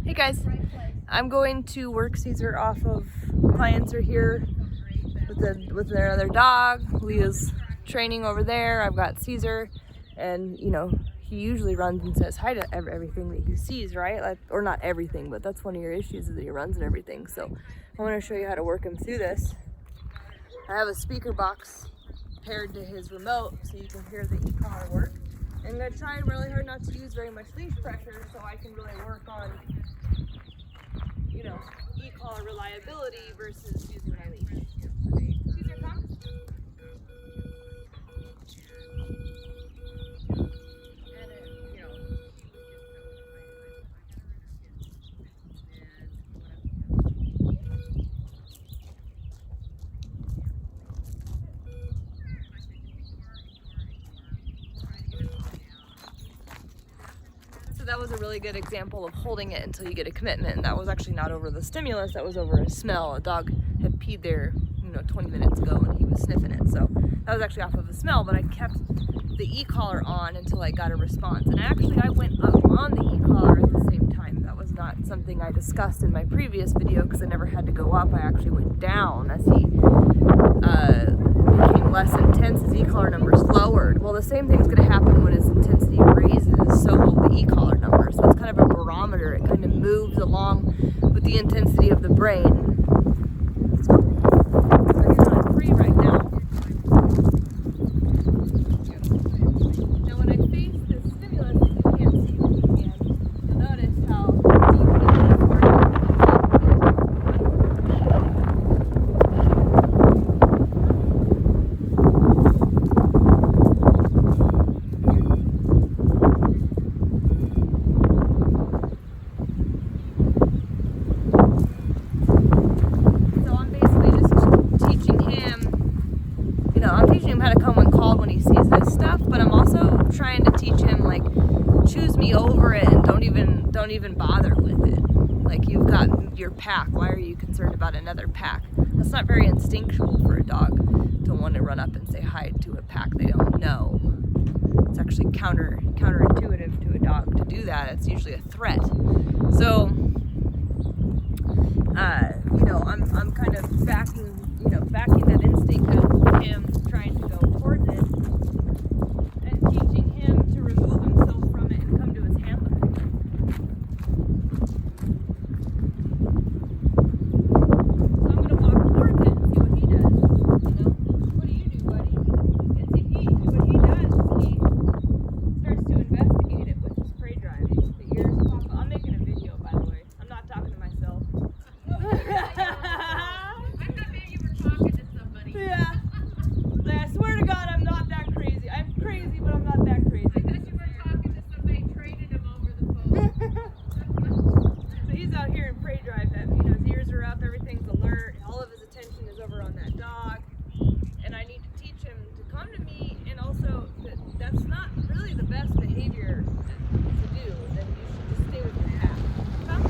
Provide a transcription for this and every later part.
Hey guys, I'm going to work Cesar off of. Clients are here with their other dog. Leah's training over there. I've got Cesar, and you know, he usually runs and says hi to everything that he sees, right? Like, or not everything, but that's one of your issues, is that he runs and everything. So I want to show you how to work him through this. I have a speaker box paired to his remote so you can hear the e-collar work. And I'm going to try really hard not to use very much leash pressure so I can really work on, you know, e-collar reliability versus using my leash. Cesar, come. That was a really good example of holding it until you get a commitment. And that was actually not over the stimulus, that was over a smell. A dog had peed there, 20 minutes ago and he was sniffing it. So that was actually off of a smell, but I kept the e-collar on until I got a response. And I went up on the e-collar at the same time. That was not something I discussed in my previous video because I never had to go up. I actually went down as he became less intense, his e-collar numbers lowered. Well, the same thing's going to happen when his intensity raises, so will the e-collar number. So it's kind of a barometer. It kind of moves along with the intensity of the brain. So he's on 3 right now. Now when I face the stimulus, you can't see this again. You'll notice how deeply how to come when called when he sees this stuff, but I'm also trying to teach him, like, choose me over it and don't even bother with it. Like, you've got your pack, why are you concerned about another pack? That's not very instinctual for a dog to want to run up and say hi to a pack they don't know. It's actually counterintuitive to a dog to do that. It's usually a threat. So I'm kind of backing that instinct of him trying to go towards it and teaching him to remove himself from it and come to his handler. So I'm going to walk towards it and see what he does. What do you do, buddy? And see, what he does is he starts to investigate it with his prey drive. The ears pop up. I'm making a video, by the way. I'm not talking to myself. Yeah. I swear to God, I'm not that crazy. I'm crazy, but I'm not that crazy. I thought you were talking to somebody, traded him over the phone. So he's out here in prey drive. His ears are up, everything's alert, all of his attention is over on that dog. And I need to teach him to come to me, and also that's not really the best behavior to do. Then you should just stay with your pack. Come.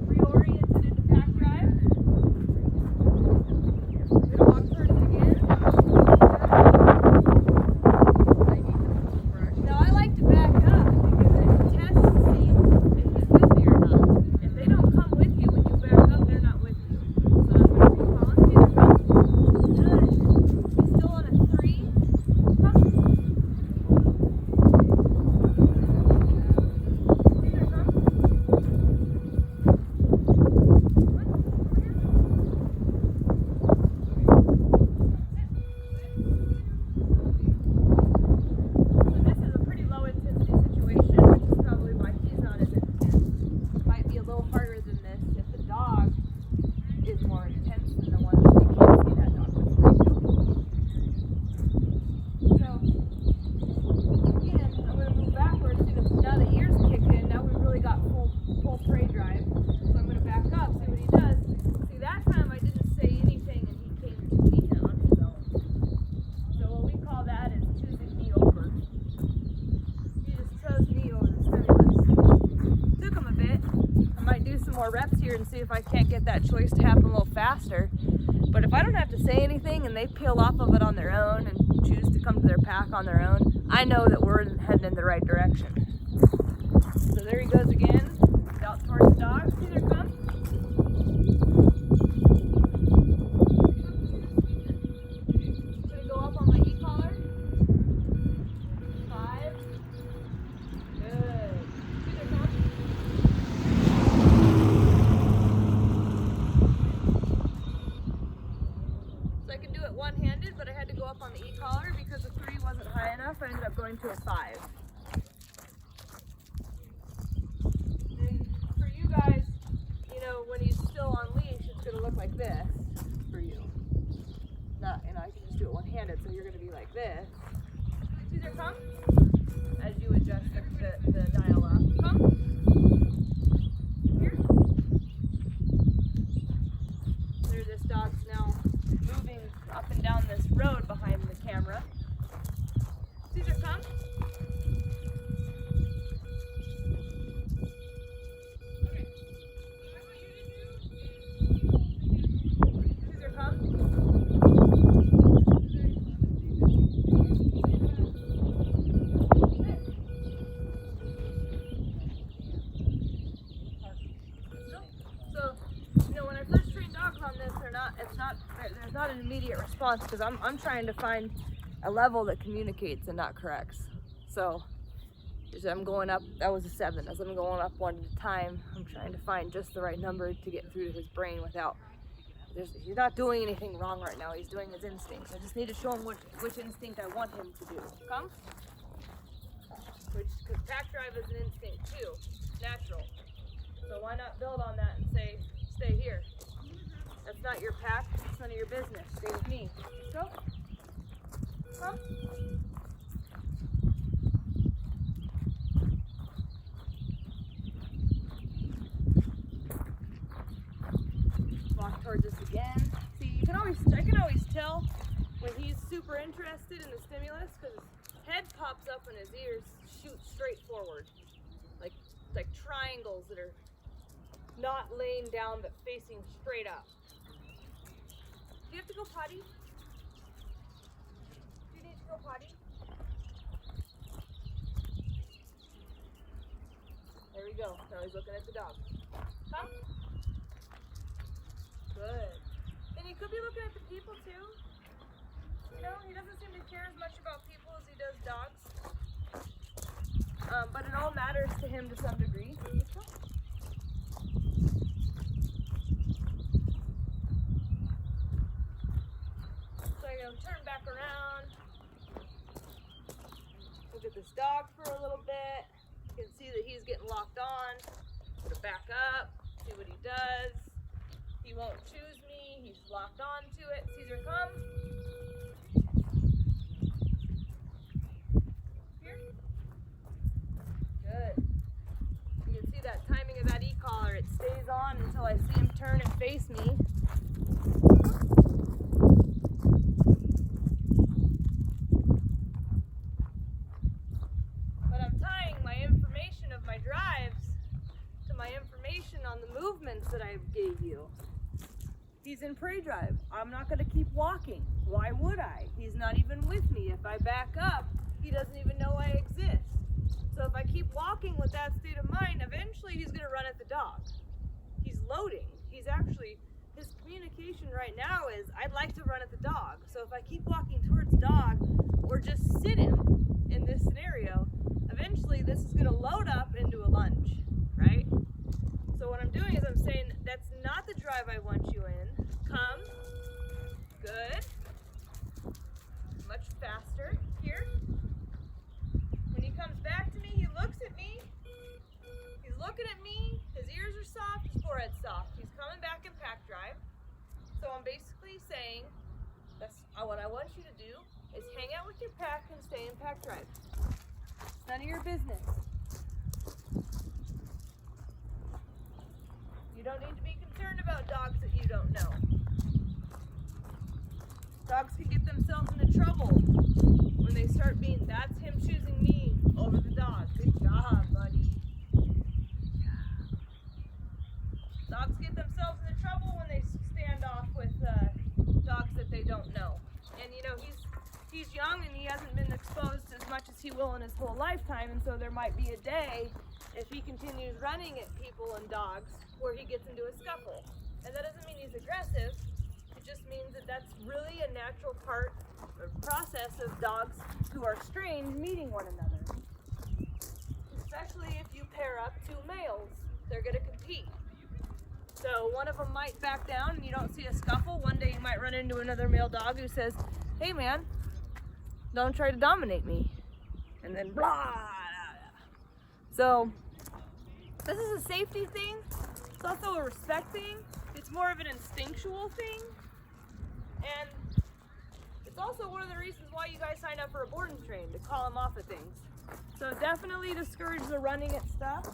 Reoriented into pack drive. We're gonna walk towards the more reps here and see if I can't get that choice to happen a little faster. But if I don't have to say anything and they peel off of it on their own and choose to come to their pack on their own, I know that we're heading in the right direction. So there he goes again, out towards the dog. Cesar, come. Gonna go up on my e-collar. 5. Good. Cesar, come. So I can do it one-handed, but I had to go up on the e-collar because the 3 wasn't high enough. I ended up going to a 5. And for you guys, you know, when he's still on leash, it's going to look like this for you. Not, you know, I can just do it one-handed, so you're going to be like this. Cesar, come. As you adjust the dial up. Come. Here. There, this dog's now moving up and down this road behind the camera. Cesar, come. Cesar, come. So, you know, when I first train dogs on this, there's not an immediate response because I'm trying to find a level that communicates and not corrects. So as I'm going up, that was a 7. As I'm going up one at a time, I'm trying to find just the right number to get through to his brain without, he's not doing anything wrong right now. He's doing his instincts. I just need to show him which instinct I want him to do. Come. Because pack drive is an instinct too, natural. So why not build on that and say, stay here. That's not your pack, it's none of your business. Stay with me. Go. Come. Walk towards us again. See, I can always tell when he's super interested in the stimulus because his head pops up and his ears shoot straight forward. Like triangles that are not laying down but facing straight up. Do you have to go potty? Do you need to go potty? There we go. Now he's looking at the dog. Come. Good. And he could be looking at the people too. You know, he doesn't seem to care as much about people as he does dogs. But it all matters to him to some degree. So I'm going to turn back around. Look at this dog for a little bit. You can see that he's getting locked on. Put it back up. See what he does. He won't choose me. He's locked on to it. Cesar, come. Here. Good. You can see that timing of that e-collar. It stays on until I see him turn and face me. But I'm tying my information of my drives to my information on the movements that I gave you. He's in prey drive. I'm not going to keep walking. Why would I? He's not even with me. If I back up, he doesn't even know I exist. So if I keep walking with that state of mind, eventually he's going to run at the dog. He's loading. His communication right now is, I'd like to run at the dog. So if I keep walking towards dog or just sit him in this scenario, eventually this is going to load up into a lunge, right? So what I'm doing is I'm saying, that's not the drive I want you in. Come. Good. Much faster. Here. When he comes back to me, he looks at me. He's looking at me. His ears are soft. His forehead's soft. He's coming back in pack drive. So I'm basically saying, that's what I want you to do is hang out with your pack and stay in pack drive. It's none of your business. You don't need to be concerned about dogs that you don't know. Dogs can get themselves into trouble when they start being, that's him choosing me over the dog. Good job, buddy. Dogs get themselves into trouble when they stand off with dogs that they don't know. And you know, he's young and he hasn't been exposed as much as he will in his whole lifetime, and so there might be a day, if he continues running at people and dogs, where he gets into a scuffle. And that doesn't mean he's aggressive, it just means that that's really a natural part or process of dogs who are strange meeting one another. Especially if you pair up two males, they're gonna compete. So one of them might back down and you don't see a scuffle. One day you might run into another male dog who says, hey man, don't try to dominate me. And then blah, blah, blah. So this is a safety thing. It's also a respect thing. It's more of an instinctual thing. And it's also one of the reasons why you guys sign up for a board and train, to call them off of things. So definitely discourage the running at stuff.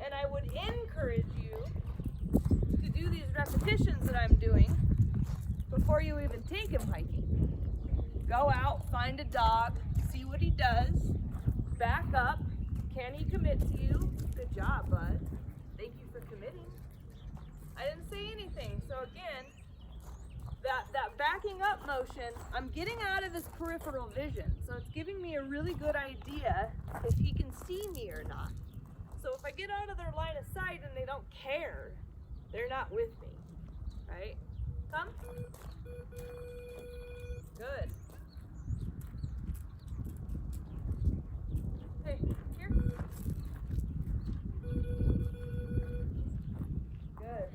And I would encourage you to do these repetitions that I'm doing before you even take him hiking. Go out, find a dog, see what he does, back up. Can he commit to you? Good job, bud. Thank you for committing. I didn't say anything. So again, that backing up motion, I'm getting out of his peripheral vision. So it's giving me a really good idea if he can see me or not. So if I get out of their line of sight and they don't care, they're not with me, right? Come. Good. Hey, here. Good.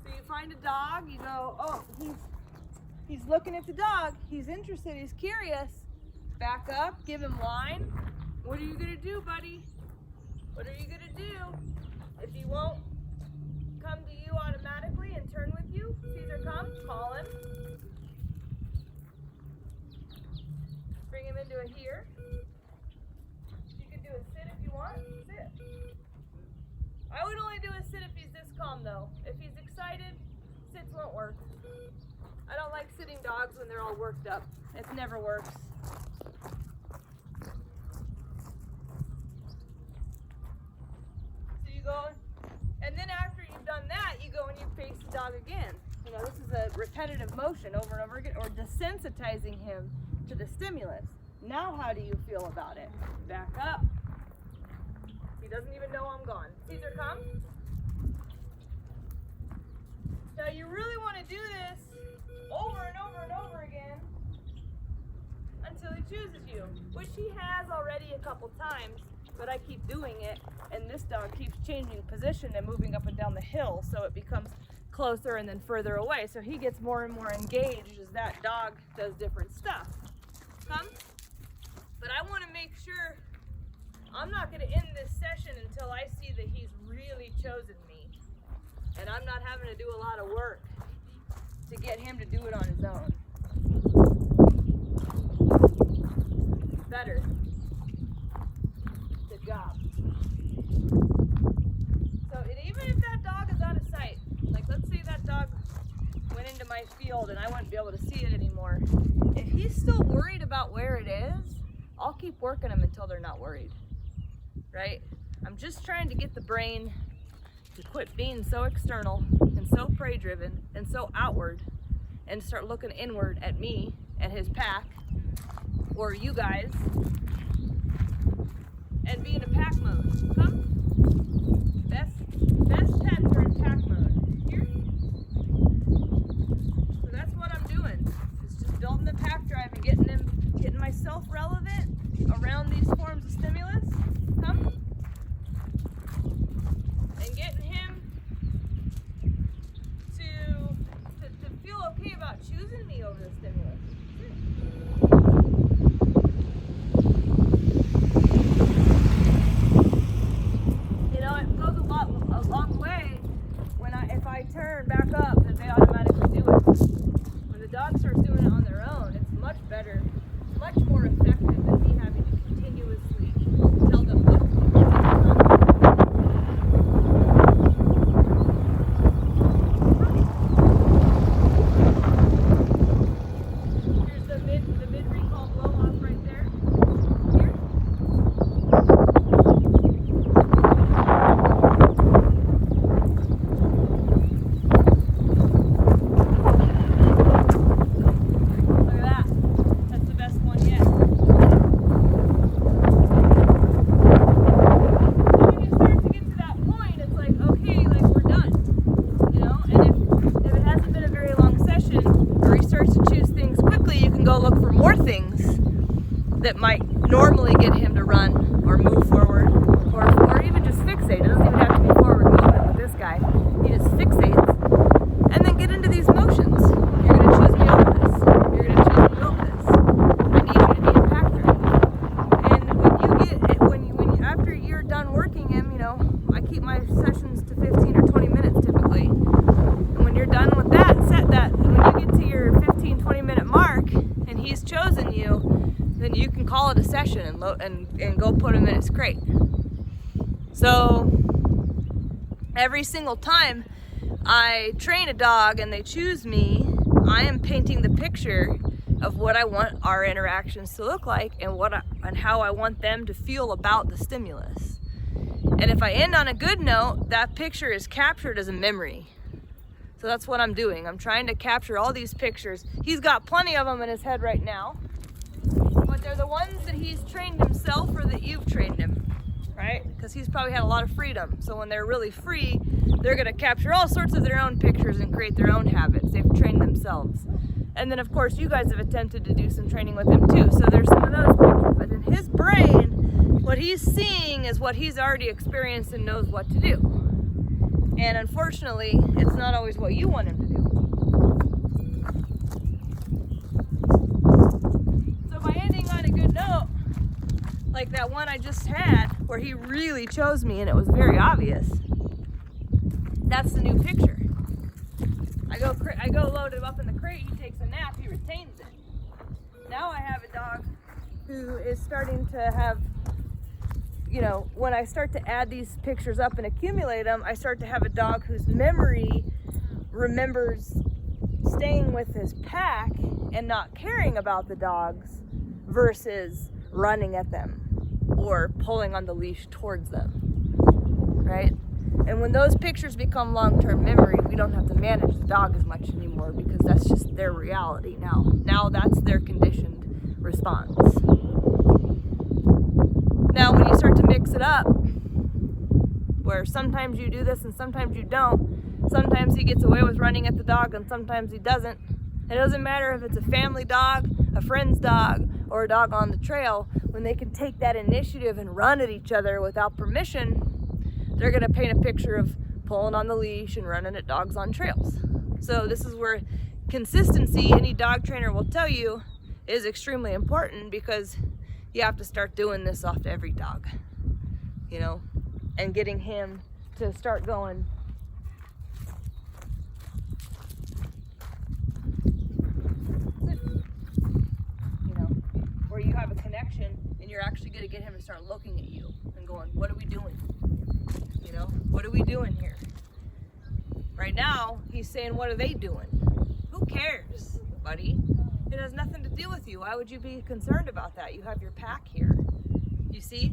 So you find a dog, you go, oh, he's looking at the dog, he's interested, he's curious. Back up, give him line. What are you gonna do, buddy? What are you gonna do? If he won't come to you automatically and turn with you, Cesar, come, call him. Bring him into a here. You can do a sit if you want. Sit. I would only do a sit if he's this calm though. If he's excited, sits won't work. I don't like sitting dogs when they're all worked up. It never works. Go, and then after you've done that, you go and you face the dog again. You know, this is a repetitive motion over and over again, or desensitizing him to the stimulus. Now how do you feel about it? Back up. He doesn't even know I'm gone. Cesar, come. Now you really want to do this over and over and over again until he chooses you, which he has already a couple times. But I keep doing it, and this dog keeps changing position and moving up and down the hill, so it becomes closer and then further away. So he gets more and more engaged as that dog does different stuff. Come. But I want to make sure I'm not going to end this session until I see that he's really chosen me, and I'm not having to do a lot of work to get him to do it on his own. Better. Job. So even if that dog is out of sight, like let's say that dog went into my field and I wouldn't be able to see it anymore, if he's still worried about where it is, I'll keep working him until they're not worried, right? I'm just trying to get the brain to quit being so external and so prey driven and so outward and start looking inward at me and his pack, or you guys, and be in a pack mode. Come. Best pets are in pack mode. Here. So that's what I'm doing. It's just building the pack drive and getting myself relevant around these forms of stimulus. Come. And getting him to feel okay about choosing me over the stimulus. A long way if I turn back up that they automatically do it. When the dog starts doing it on their own, it's much better, much more effective than me having to continuously that might normally get him to run or move forward or even just fixate. It doesn't even have to be forward movement with this guy. He just fixates and then get into these motions. You're going to choose me over this. You're going to choose me over this. I need you to be a factor. And when you after you're done working him, you know, I keep my sessions to 15 or 20 minutes typically. And when you're done with that, when you get to your 15-20 minute mark and he's chosen you, then you can call it a session and go put him in his crate. So every single time I train a dog and they choose me, I am painting the picture of what I want our interactions to look like and how I want them to feel about the stimulus. And if I end on a good note, that picture is captured as a memory. So that's what I'm doing. I'm trying to capture all these pictures. He's got plenty of them in his head right now, but they're the ones that he's trained himself or that you've trained him, right? Because he's probably had a lot of freedom. So when they're really free, they're gonna capture all sorts of their own pictures and create their own habits. They've trained themselves. And then of course you guys have attempted to do some training with him too. So there's some of those pictures. But in his brain, what he's seeing is what he's already experienced and knows what to do. And unfortunately, it's not always what you want him to do. So by ending on a good note, like that one I just had, where he really chose me and it was very obvious, that's the new picture. I go load him up in the crate, he takes a nap, he retains it. Now I have a dog who is starting to have, you know, when I start to add these pictures up and accumulate them, I start to have a dog whose memory remembers staying with his pack and not caring about the dogs versus running at them or pulling on the leash towards them, right? And when those pictures become long-term memory, we don't have to manage the dog as much anymore because that's just their reality now. Now that's their conditioned response. Now when you start to mix it up, where sometimes you do this and sometimes you don't, sometimes he gets away with running at the dog and sometimes he doesn't. It doesn't matter if it's a family dog, a friend's dog, or a dog on the trail. When they can take that initiative and run at each other without permission, they're gonna paint a picture of pulling on the leash and running at dogs on trails. So this is where consistency, any dog trainer will tell you, is extremely important because you have to start doing this off to every dog, you know, and getting him to start going, you know, where you have a connection and you're actually going to get him to start looking at you and going, what are we doing? You know, what are we doing here? Right now, he's saying, what are they doing? Who cares, buddy? It has nothing to do with you. Why would you be concerned about that? You have your pack here. You see?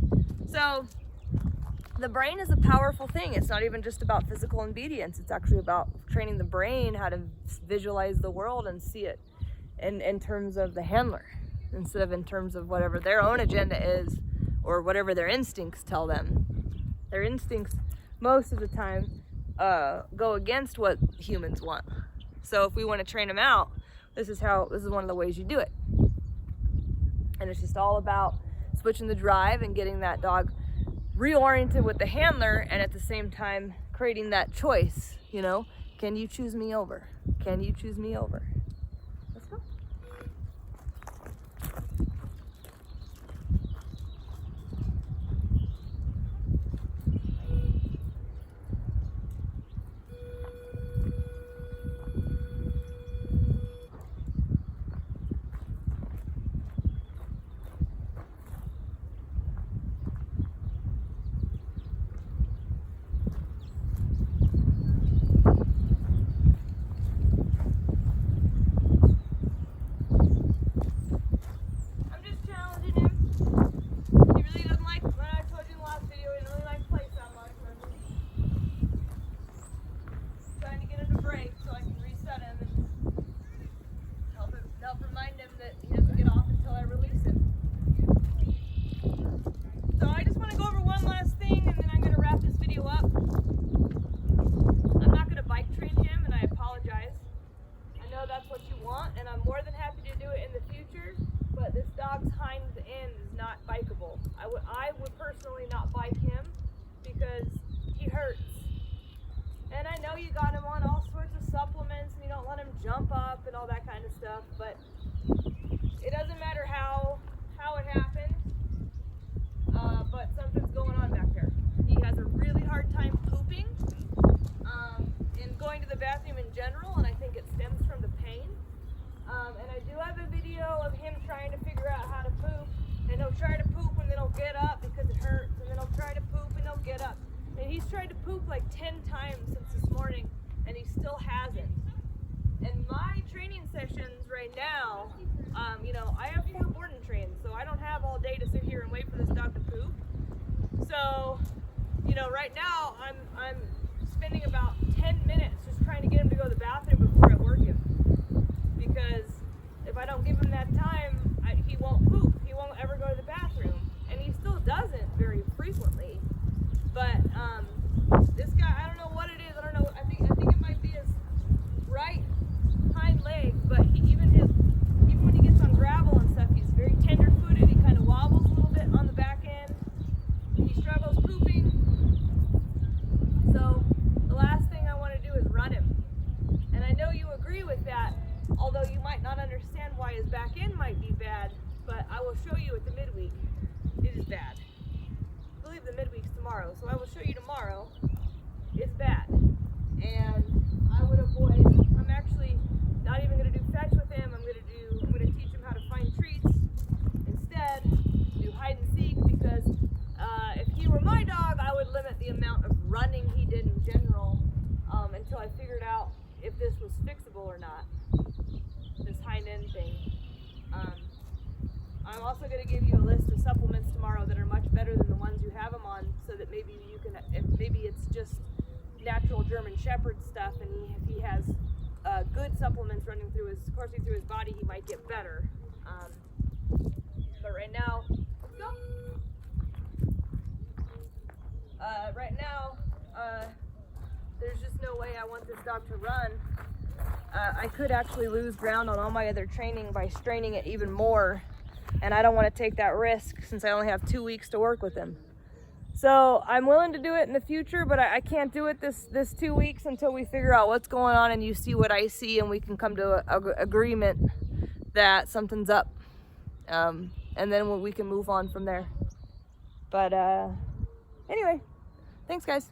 So the brain is a powerful thing. It's not even just about physical obedience. It's actually about training the brain how to visualize the world and see it in terms of the handler instead of in terms of whatever their own agenda is or whatever their instincts tell them. Their instincts most of the time go against what humans want. So if we want to train them out, this is one of the ways you do it. And it's just all about switching the drive and getting that dog reoriented with the handler and at the same time creating that choice, you know, can you choose me over? Can you choose me over? Let's go. unfortunately not bite him because he hurts. And I know you got him on all sorts of supplements and you don't let him jump up and all that kind of stuff, but it doesn't matter how it happened, but something's going on back there. He has a really hard time pooping and going to the bathroom in general, and I think it stems from the pain. And I do have a video of him trying to figure out how to poop, and he'll try to poop and then he'll get up because it hurts, and then he'll try to poop and he'll get up. And he's tried to poop like 10 times since this morning, and he still hasn't. And my training sessions right now, you know, I have 4 boarding trains, so I don't have all day to sit here and wait for this dog to poop. So, you know, right now I'm spending about 10 minutes just trying to get him to go to the bathroom before I work him. Because if I don't give him that time, he won't poop. He won't ever go to the bathroom. And he still doesn't very frequently. But this guy, I don't know what it is. I don't know. I think it might be his right hind leg. But even when he gets on gravel and stuff, he's very tender-footed. He kind of wobbles a little bit on the back end. He struggles pooping. So the last thing I want to do is run him. And I know you agree with that, although you might not understand why his back end might be bad, but I will show you at the midweek. It is bad. I believe the midweek's tomorrow, so I will show you tomorrow. It's bad. And I would avoid, I'm actually not even going to do fetch with him. I'm going to teach him how to find treats. Instead, do hide and seek, because if he were my dog, I would limit the amount of running he did in general until I figured out if this was fixable or not, this hind end thing. I'm also going to give you a list of supplements tomorrow that are much better than the ones you have him on, so that maybe you can, if maybe it's just natural German Shepherd stuff, and if he has good supplements running through coursing through his body, he might get better. But right now, there's just no way I want this dog to run. I could actually lose ground on all my other training by straining it even more, and I don't want to take that risk since I only have 2 weeks to work with him. So I'm willing to do it in the future, but I can't do it this 2 weeks until we figure out what's going on and you see what I see, and we can come to an agreement that something's up, and then we can move on from there. But anyway, thanks guys.